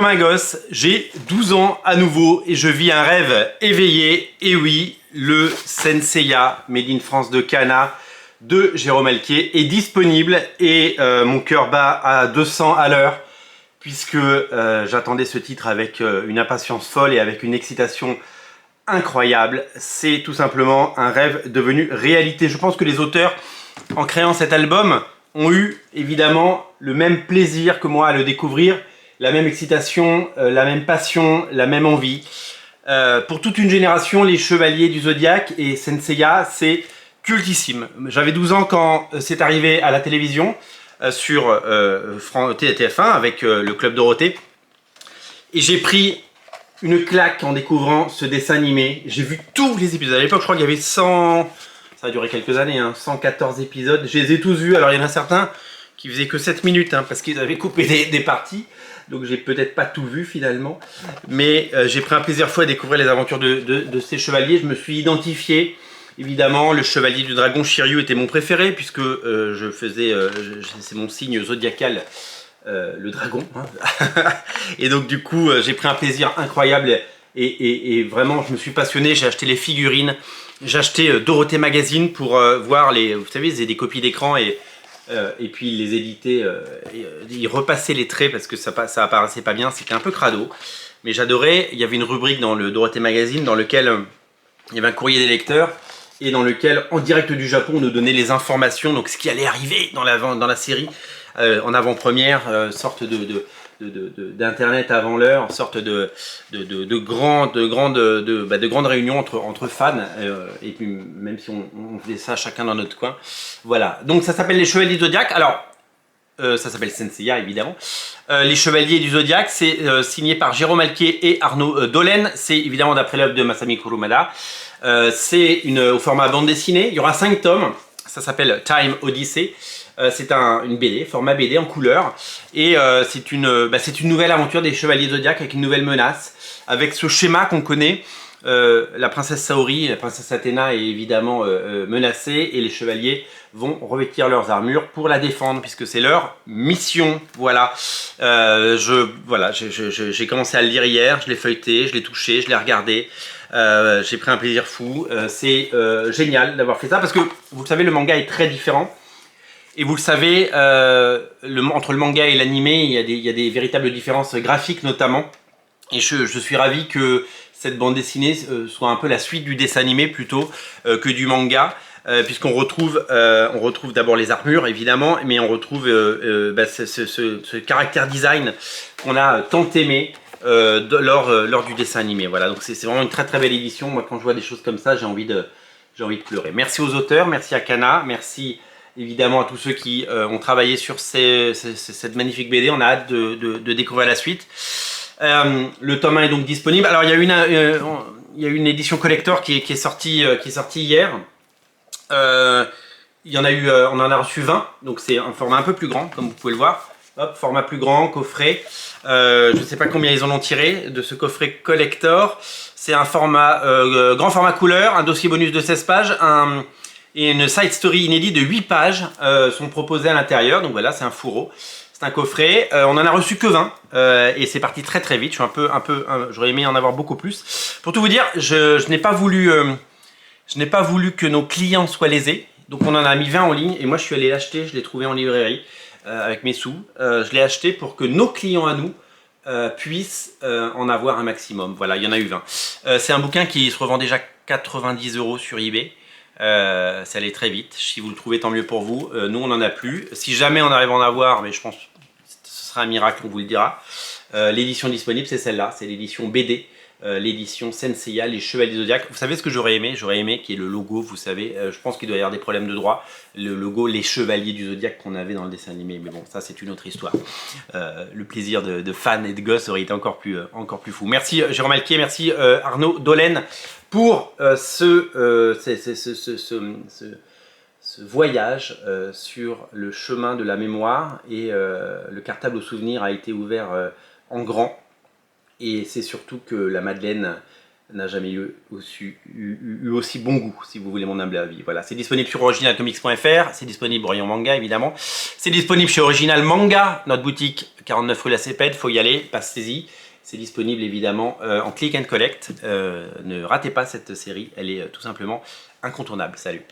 Comme un gosse, j'ai 12 ans à nouveau et je vis un rêve éveillé. Et oui, le Senseiya Made in France de Kana de Jérôme Alquier est disponible et mon cœur bat à 200 à l'heure puisque j'attendais ce titre avec une impatience folle et avec une excitation incroyable. C'est tout simplement un rêve devenu réalité. Je pense que les auteurs, en créant cet album, ont eu évidemment le même plaisir que moi à le découvrir, la même excitation, la même passion, la même envie. Pour toute une génération, les Chevaliers du Zodiaque et Senseiya, c'est cultissime. J'avais 12 ans quand c'est arrivé à la télévision sur TF1 avec le Club Dorothée. Et j'ai pris une claque en découvrant ce dessin animé. J'ai vu tous les épisodes. À l'époque, je crois qu'il y avait 100... Ça a duré quelques années, hein, 114 épisodes. Je les ai tous vus. Alors, il y en a certains qui faisaient que 7 minutes, hein, parce qu'ils avaient coupé des parties. Donc, j'ai peut-être pas tout vu, finalement. Mais j'ai pris un plaisir fou à découvrir les aventures de ces chevaliers. Je me suis identifié. Évidemment, le chevalier du dragon Shiryu était mon préféré, puisque je faisais... c'est mon signe zodiacal. Le dragon, hein. Et donc du coup j'ai pris un plaisir incroyable et vraiment je me suis passionné. J'ai acheté les figurines, j'ai acheté Dorothée Magazine pour voir les, vous savez, ils des copies d'écran et puis ils les éditaient, ils repassaient les traits parce que ça apparaissait pas bien, c'était un peu crado, mais j'adorais. Il y avait une rubrique dans le Dorothée Magazine dans lequel il y avait un courrier des lecteurs et dans lequel en direct du Japon on nous donnait les informations, donc ce qui allait arriver dans la série. En avant-première, sorte d'internet avant l'heure, sorte de grandes réunions entre fans, et puis même si on faisait ça chacun dans notre coin. Voilà, donc ça s'appelle les Chevaliers du Zodiaque. Alors, ça s'appelle Senseiya évidemment. Les Chevaliers du Zodiaque, c'est signé par Jérôme Alquier et Arnaud Dolène. C'est évidemment d'après l'œuvre de Masami Kurumada. C'est au format bande dessinée. Il y aura 5 tomes. Ça s'appelle Time Odyssey. C'est une BD, format BD en couleur. Et c'est une nouvelle aventure des Chevaliers Zodiac avec une nouvelle menace. Avec ce schéma qu'on connaît. La princesse Saori, la princesse Athéna est évidemment menacée. Et les chevaliers vont revêtir leurs armures pour la défendre. Puisque c'est leur mission. Voilà. J'ai commencé à le lire hier. Je l'ai feuilleté, je l'ai touché, je l'ai regardé. J'ai pris un plaisir fou. C'est génial d'avoir fait ça. Parce que, vous le savez, le manga est très différent. Et vous le savez, entre le manga et l'animé, il y a des véritables différences graphiques notamment. Et je suis ravi que cette bande dessinée soit un peu la suite du dessin animé plutôt que du manga. Puisqu'on retrouve d'abord les armures évidemment, mais on retrouve ce caractère design qu'on a tant aimé lors du dessin animé. Voilà, donc c'est vraiment une très très belle édition. Moi quand je vois des choses comme ça, j'ai envie de pleurer. Merci aux auteurs, merci à Kana, merci évidemment à tous ceux qui ont travaillé sur cette magnifique BD. On a hâte de découvrir la suite. Le tome 1 est donc disponible. Alors il y a une édition collector qui est sortie hier. On en a reçu 20, donc c'est un format un peu plus grand, comme vous pouvez le voir. Hop, format plus grand, coffret. Je ne sais pas combien ils en ont tiré de ce coffret collector. C'est un format grand format couleur, un dossier bonus de 16 pages, et une side story inédite de 8 pages sont proposées à l'intérieur. Donc voilà, c'est un fourreau. C'est un coffret. On en a reçu que 20 et c'est parti très très vite. Je suis j'aurais aimé en avoir beaucoup plus. Pour tout vous dire, je n'ai pas voulu que nos clients soient lésés. Donc on en a mis 20 en ligne et moi je suis allé l'acheter. Je l'ai trouvé en librairie avec mes sous. Je l'ai acheté pour que nos clients à nous puissent en avoir un maximum. Voilà, il y en a eu 20. C'est un bouquin qui se revend déjà 90 € sur eBay. Ça allait très vite. Si vous le trouvez, tant mieux pour vous. Nous, on n'en a plus. Si jamais on arrive à en avoir, mais je pense que ce sera un miracle, on vous le dira. L'édition disponible, c'est celle-là. C'est l'édition BD. L'édition Senseiya, les Chevaliers Zodiac. Vous savez ce que j'aurais aimé? J'aurais aimé qu'il y ait le logo, vous savez. Je pense qu'il doit y avoir des problèmes de droit. Le logo, les Chevaliers du Zodiac qu'on avait dans le dessin animé. Mais bon, ça, c'est une autre histoire. Le plaisir de fans et de gosses aurait été encore plus fou. Merci Jérôme Alquier, merci Arnaud Dolène pour ce voyage sur le chemin de la mémoire. Et le cartable au souvenir a été ouvert en grand. Et c'est surtout que la Madeleine n'a jamais eu aussi bon goût, si vous voulez mon humble avis. Voilà, c'est disponible sur originalcomics.fr, c'est disponible Rayon Manga évidemment, c'est disponible chez Original Manga, notre boutique 49 rue La Cépède, faut y aller, passez-y. C'est disponible évidemment en click and collect. Ne ratez pas cette série, elle est tout simplement incontournable. Salut!